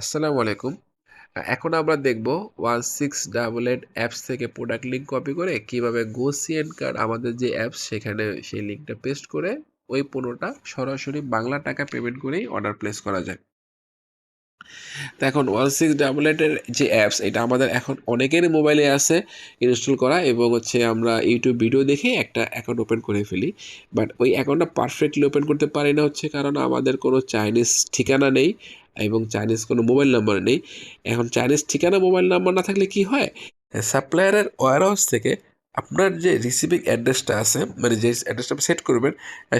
আসসালামু আলাইকুম। এখন আমরা দেখব 1688 অ্যাপস থেকে প্রোডাক্ট লিংক কপি করে কিভাবে গোসিয়ান কার্ড আমাদের যে অ্যাপস সেখানে সেই লিংকটা পেস্ট করে ওই পণ্যটা সরাসরি বাংলা টাকা পেমেন্ট করেই অর্ডার প্লেস করা যায়। তো এখন 1688 এর যে অ্যাপস এটা আমাদের এখন অনেকেরই মোবাইলে আছে ইনস্টল করা এবং আমরা ইউটিউব ভিডিও দেখে একটা অ্যাকাউন্ট ওপেন করে ফেলি। বাট ওই অ্যাকাউন্টটা পারফেক্টলি ওপেন করতে পারি না কারণ আমাদের কোনো চাইনিজ ঠিকানা নেই এবং চাইনিজ কোনো মোবাইল নাম্বার নেই। এখন চাইনিজ ঠিকানা মোবাইল নাম্বার না থাকলে কি হয়? সাপ্লায়ারের ওয়্যারহাউস থেকে আপনার যে রিসিভিং অ্যাড্রেসটা আছে মানে যে অ্যাড্রেসটা আপনি সেট করবেন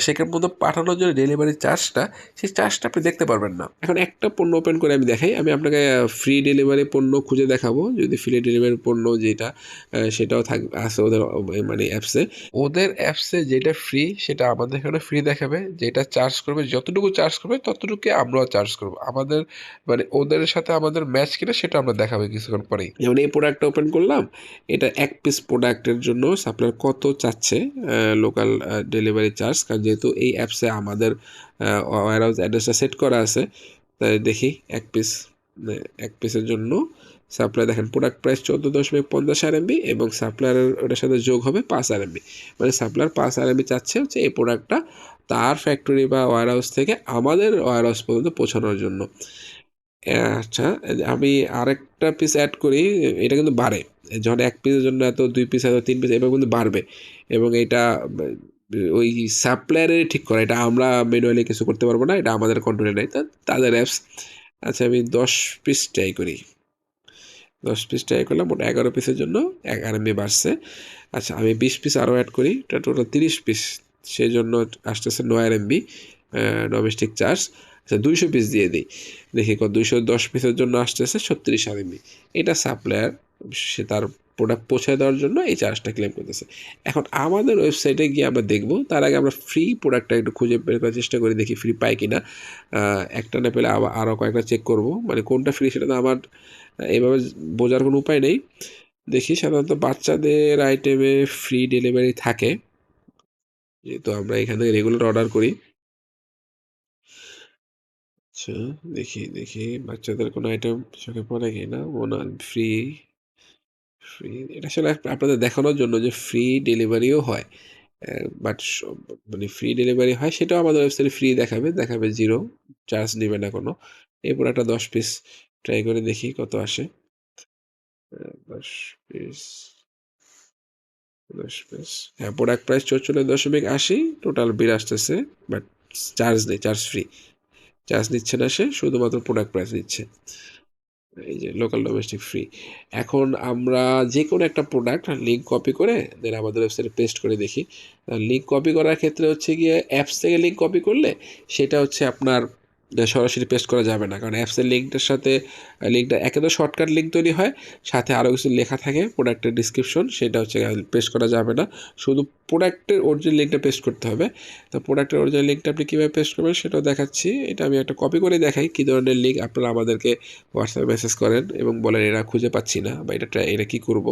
সেখান পর্যন্ত পাঠানোর জন্য ডেলিভারি চার্জটা সেই চার্জটা আপনি দেখতে পারবেন না। এখন একটা পণ্য ওপেন করে আমি দেখাই, আমি আপনাকে ফ্রি ডেলিভারি পণ্য খুঁজে দেখাবো। যদি ফ্রি ডেলিভারি পণ্য যেটা সেটাও আছে ওদের মানে অ্যাপসে। ওদের অ্যাপসে যেটা ফ্রি সেটা আমাদের এখানে ফ্রি দেখাবে, যেটা চার্জ করবে যতটুকু চার্জ করবে ততটুকু আমরাও চার্জ করবো। আমাদের মানে ওদের সাথে আমাদের ম্যাচ কিনা সেটা আমরা দেখাবে কিছুক্ষণ পরেই। যেমন এই প্রোডাক্টটা ওপেন করলাম, এটা এক পিস প্রোডাক্টের জন্য সাপ্লায়ার কত চাচ্ছে লোকাল ডেলিভারি চার্জ, কারণ যেহেতু এই অ্যাপসে আমাদের ওয়্যারহাউস অ্যাড্রেসটা সেট করা আছে। তাই দেখি এক পিসের জন্য সাপ্লাই দেখেন প্রোডাক্ট প্রাইস 14.50 RMB এবং সাপ্লায়ারের ওটার সাথে যোগ হবে 5 RMB। মানে সাপ্লায়ার 5 RMB চাচ্ছে এই প্রোডাক্টটা তার ফ্যাক্টরি বা ওয়্যারহাউস থেকে আমাদের ওয়্যারহাউস পর্যন্ত পৌঁছানোর জন্য। আচ্ছা, আমি আরেকটা পিস অ্যাড করি। এটা কিন্তু বাড়ে যখন এক পিসের জন্য এত, 2 পিস এত, 3 পিস এভাবে কিন্তু বাড়বে এবং এটা ওই সাপ্লায়ারেরই ঠিক করা, এটা আমরা ম্যানুয়ালি কিছু করতে পারবো না, এটা আমাদের কন্ট্রোলে নেই, তাদের অ্যাপস। আচ্ছা, আমি 10 পিস ট্রাই করি। 10 পিস ট্রাই করলাম, মোট 11 পিসের জন্য 1 RMB বাড়ছে। আচ্ছা, আমি 20 পিস আরও অ্যাড করি, এটা টোটাল 30 পিস, সেই জন্য আসতেছে 9 RMB ডোমেস্টিক চার্জ। আচ্ছা, 200 পিস দিয়ে দিই, দেখি কত, 210 পিসের জন্য আসতেছে 36 RMB। এটা সাপ্লায়ার সে তার প্রোডাক্ট পৌঁছে দেওয়ার জন্য এই চার্জটা ক্লেম করতেছে। এখন আমাদের ওয়েবসাইটে গিয়ে আমরা দেখব, তার আগে আমরা ফ্রি প্রোডাক্টটা একটু খুঁজে বের করার চেষ্টা করি, দেখি ফ্রি পাই কিনা। একটা না পেলে আরও কয়েকটা চেক করব, মানে কোনটা ফ্রি সেটা তো আমার এইভাবে বোঝার কোনো উপায় নেই। দেখি, সাধারণত বাচ্চাদের আইটেমে ফ্রি ডেলিভারি থাকে, যেহেতু আমরা এখান থেকে রেগুলার অর্ডার করি। আচ্ছা, দেখি বাচ্চাদের কোনো আইটেম চোখে পড়ে কিনা। মনে ফ্রি ফ্রি এটা আসলে আপনাদের দেখানোর জন্য যে ফ্রি ডেলিভারিও হয়, বাট মানে ফ্রি ডেলিভারি হয় সেটাও আমাদের ওয়েবসাইটে ফ্রি দেখাবে 0 চার্জ নেবে না কোনো। এরপর একটা 10 পিস ট্রাই করে দেখি কত আসে। 10 পিস 10 পিস, হ্যাঁ, প্রোডাক্ট প্রাইস 44.80, টোটাল বিল আসতেছে, বাট চার্জ নেই, চার্জ ফ্রি, চার্জ নিচ্ছে না, সে শুধুমাত্র প্রোডাক্ট প্রাইস নিচ্ছে। এই যে লোকাল ডোমেস্টিক ফ্রি। এখন আমরা যে কোনো একটা প্রোডাক্ট লিঙ্ক কপি করে দেন আমাদের ওয়েবসাইটে পেস্ট করে দেখি। লিঙ্ক কপি করার ক্ষেত্রে গিয়ে অ্যাপস থেকে লিঙ্ক কপি করলে সেটা আপনার সরাসরি পেস্ট করা যাবে না, কারণ অ্যাপসের লিঙ্কটার সাথে লিঙ্কটা একে তো শর্টকাট লিঙ্ক তৈরি হয়, সাথে আরও কিছু লেখা থাকে প্রোডাক্টের ডিসক্রিপশন, সেটা পেস্ট করা যাবে না। শুধু প্রোডাক্টের অরিজিনাল লিঙ্কটা পেস্ট করতে হবে। তো প্রোডাক্টের অরিজিনাল লিঙ্কটা আপনি কীভাবে পেস্ট করবেন সেটাও দেখাচ্ছি। এটা আমি একটা কপি করে দেখাই কী ধরনের লিঙ্ক আপনারা আমাদেরকে হোয়াটসঅ্যাপে মেসেজ করেন এবং বলেন এরা খুঁজে পাচ্ছি না বা এটা কী করব।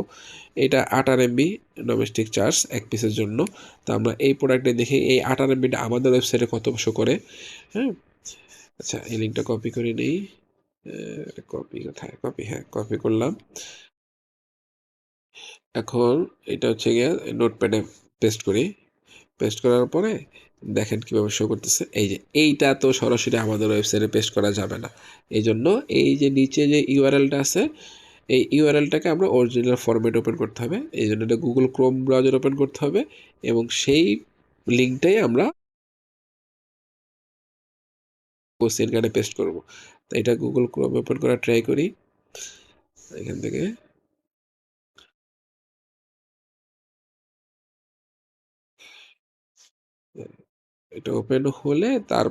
এটা 8 RMB ডোমেস্টিক চার্জ এক পিসের জন্য। তো আমরা এই প্রোডাক্টে দেখি এই 8 RMBটা আমাদের ওয়েবসাইটে কত শো করে। হ্যাঁ, আচ্ছা, এই লিঙ্কটা কপি করে নেই। কপি কোথায়, কপি, হ্যাঁ, কপি করলাম। এখন এটা গিয়ে নোটপ্যাডে পেস্ট করি। পেস্ট করার পরে দেখেন কীভাবে শো করতেছে। এই যে এইটা তো সরাসরি আমাদের ওয়েবসাইটে পেস্ট করা যাবে না, এই জন্য এই যে নিচে যে ইউআরএলটা আছে এই ইউআরএলটাকে আমরা অরিজিনাল ফরম্যাট ওপেন করতে হবে। এই জন্য এটা গুগল ক্রোম ব্রাউজার ওপেন করতে হবে এবং সেই লিঙ্কটাই আমরা কোশ্চেন কার্ডে পেস্ট করব। তো এটা গুগল ক্রোম ওপেন করা ট্রাই করি, এখান থেকে এটা ওপেন হলে তার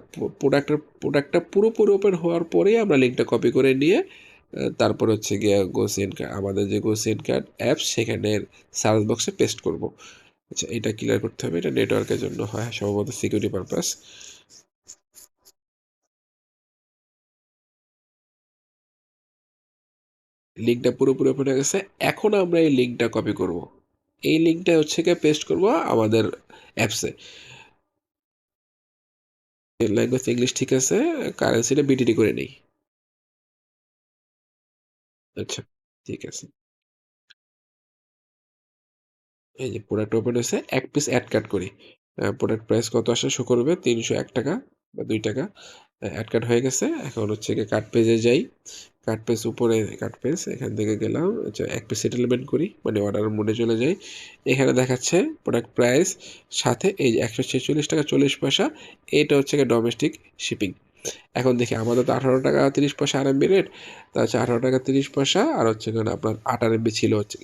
প্রোডাক্টটা পুরোপুরি ওপেন হওয়ার পরেই আমরা লিঙ্কটা কপি করে নিয়ে তারপর গিয়ে গোসিয়ান কার্ড, আমাদের যে গোসিয়ান কার্ড অ্যাপস সেখানের সার্চ বক্সে পেস্ট করব। আচ্ছা, এটা ক্লিয়ার করতে হবে, এটা নেটওয়ার্কের জন্য হয় সম্ভবত, সিকিউরিটি পারপাস। লিঙ্কটা পুরোপুরি ওপেন হয়ে গেছে। এখন আমরা এই লিঙ্কটা কপি করব, এই লিঙ্কটা গিয়ে পেস্ট করব আমাদের অ্যাপসে। ল্যাঙ্গুয়েজ ইংলিশ ঠিক আছে, কারেন্সিটা বিটিডি করে নেই। আচ্ছা, ঠিক আছে। এই যে প্রোডাক্ট ওপেন হইছে। ১ পিস এড কাট করি। প্রোডাক্ট প্রাইস কত আসে শো করবে? ৳৩০১ বা ৳২ এড কাট হয়ে গেছে। এখন হচ্ছে গিয়ে কার্ট পেজে যাই। কার্ট পেজ উপরে কার্ট পেজ এখান থেকে গেলাম। আচ্ছা ১ পিস সেটেলমেন্ট করি। মানে অর্ডার মোডে চলে যাই। এখানে দেখাচ্ছে প্রোডাক্ট প্রাইস সাথে এই যে ৳১৪৬.৪০ এটা হচ্ছে গিয়ে ডোমেস্টিক শিপিং। এখন দেখি আমাদের তো ৳১৮.৩০ আরএমবি রেট। তা হচ্ছে ৳১৮.৩০ আর হচ্ছে এখানে আপনার ৮ আরএমবি ছিল হচ্ছে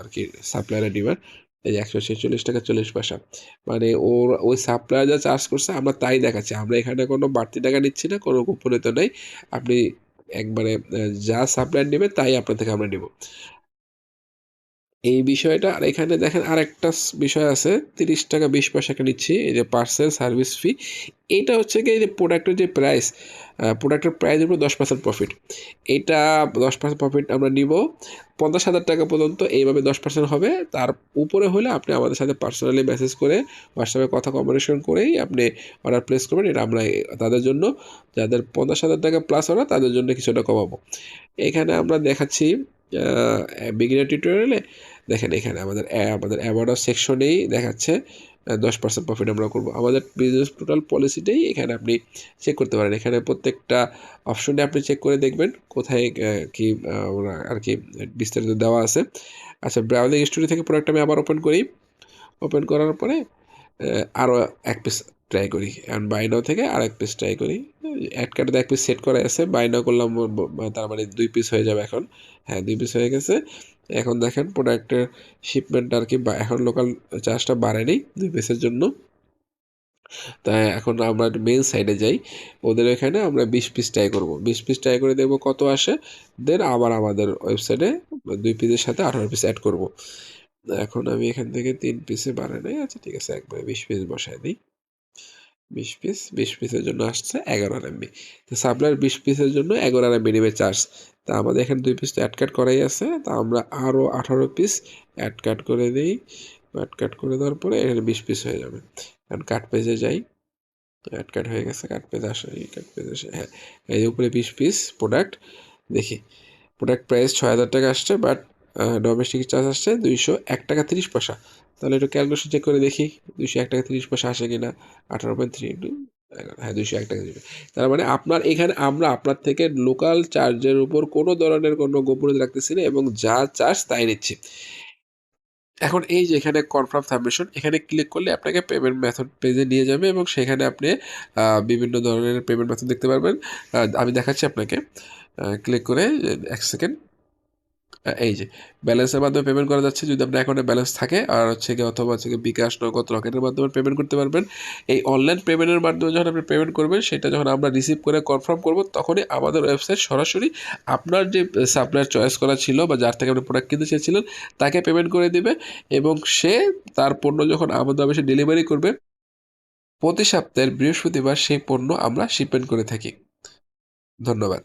আরকি সাপ্লায়ারের ডিমান্ড। এই যে ৳১৪৬.৪০ মানে ওর ওই সাপ্লায়ার যা চার্জ করছে আমরা তাই দেখাচ্ছি। আমরা এখানে কোনো বাড়তি টাকা নিচ্ছি না, কোনো গোপনীয়তা নাই। আপনি একবারে যা সাপ্লায়ার নিবে তাই আপনার থেকে আমরা নিবো। এই বিষয়টা আর এখানে দেখেন আরেকটা বিষয় আছে ৳৩০.২০ একটা নিচ্ছি। এই যে পার্সেল সার্ভিস ফি। এইটা হচ্ছে গিয়ে এই যে প্রোডাক্টের যে প্রাইস, প্রোডাক্টের প্রাইসের উপর 10% প্রফিট। এইটা 10% প্রফিট আমরা নিবো। ৳৫০,০০০ পর্যন্ত এইভাবে 10% হবে। তার উপরে হলে আপনি আমাদের সাথে পার্সোনালি মেসেজ করে হোয়াটসঅ্যাপে কথা কমিউনিকেশন করেই আপনি অর্ডার প্লেস করবেন। এটা আমরা তাদের জন্য যাদের ৳৫০,০০০ প্লাস অর্ডার তাদের জন্য কিছুটা কমাবো। এখানে আমরা দেখাচ্ছি বিগিনার টিউটোরিয়ালে দেখেন এখানে আমাদের অ্যাবাউট আস সেকশনেই দেখাচ্ছে 10% প্রফিট আমরা করব। আমাদের বিজনেস টোটাল পলিসিটাই এখানে আপনি চেক করতে পারেন। এখানে প্রত্যেকটা অপশনে আপনি চেক করে দেখবেন কোথায় কি ওরা আরকি বিস্তারিত দেওয়া আছে। আচ্ছা ব্রাউজিং স্টুডিও থেকে প্রোডাক্টটা আমি আবার ওপেন করি। ওপেন করার পরে আরও ১ পিস ট্রাই করি। এখন বাই নাও থেকে আরেক পিস ট্রাই করি। অ্যাড কার্টে ১ পিস সেট করা আছে। বাই নাও করলাম তার মানে ২ পিস হয়ে যাবে এখন। হ্যাঁ, ২ পিস হয়ে গেছে। এখন দেখেন প্রোডাক্টের শিপমেন্ট আরকি এখন লোকাল চার্জটা বাড়েনি ২ পিসের জন্য। তাই এখন আমরা মেইন সাইডে যাই। ওদের এখানে আমরা ২০ পিস ট্রাই করব। ২০ পিস ট্রাই করে দেখব কত আসে। দেন আবার আমাদের ওয়েবসাইটে ২ পিসের সাথে ১৮ পিস এড করব। এখন আমি এখান থেকে ৩ পিসে বাড়াই নাই। আচ্ছা ঠিক আছে একবারে ২০ পিস বসায় দিই। ২০ পিস, ২০ পিসের জন্য আসছে ১১ আরএমবি। তো সাপ্লায়ার ২০ পিসের জন্য ১১ আরএমবি নিবে চার্জ। তা আমাদের এখানে ২ পিস তো এড কাট করাই আছে। তা আমরা আরও ১৮ পিস এড কাট করে দেই। এড কাট করে দেওয়ার পরে এখানে ২০ পিস হয়ে যাবে। এখন কাট পেজে যাই। এড কাট হয়ে গেছে। কাট পেজে আসে, কাট পেজে আসে। হ্যাঁ, এই যে উপরে ২০ পিস প্রোডাক্ট দেখি। প্রোডাক্ট প্রাইস ৳৬,০০০ আসছে বাট ডোমেস্টিক চার্জ আসছে ৳২০১.৩০। তাহলে একটু ক্যালকুলেশন চেক করে দেখি ৳২০১.৩০ আসে কিনা। 18.3 ইন্টু 11 হ্যাঁ ৳২০১.৩০ তার মানে আপনার এখানে আমরা আপনার থেকে লোকাল চার্জের উপর কোনো ধরনের কোনো গোপনীয়তা রাখতেছি না এবং যা চার্জ তাই নিচ্ছি। এখন এই যে এখানে কনফার্ম সাবমিশন এখানে ক্লিক করলে আপনাকে পেমেন্ট মেথড পেজে নিয়ে যাবে এবং সেখানে আপনি বিভিন্ন ধরনের পেমেন্ট মেথড দেখতে পারবেন। আমি দেখাচ্ছি আপনাকে। ক্লিক করে ১ সেকেন্ড এই যে ব্যালেন্সের মাধ্যমে পেমেন্ট করা যাচ্ছে যদি আপনার অ্যাকাউন্টে ব্যালেন্স থাকে আর হচ্ছে গিয়ে অথবা হচ্ছে গিয়ে বিকাশ, নগদ, রকেটের মাধ্যমে পেমেন্ট করতে পারবেন। এই অনলাইন পেমেন্টের মাধ্যমে যখন আপনি পেমেন্ট করবেন সেটা যখন আমরা রিসিভ করে কনফার্ম করব তখনই আমাদের ওয়েবসাইট সরাসরি আপনার যে সাপ্লায়ার চয়েস করা ছিল বা যার থেকে আপনি প্রোডাক্ট কিনতে চেয়েছিলেন তাকে পেমেন্ট করে দিবে এবং সে তার পণ্য যখন আমাদের অফিসে ডেলিভারি করবে প্রতি সপ্তাহের বৃহস্পতিবার সেই পণ্য আমরা শিপমেন্ট করে থাকি। ধন্যবাদ।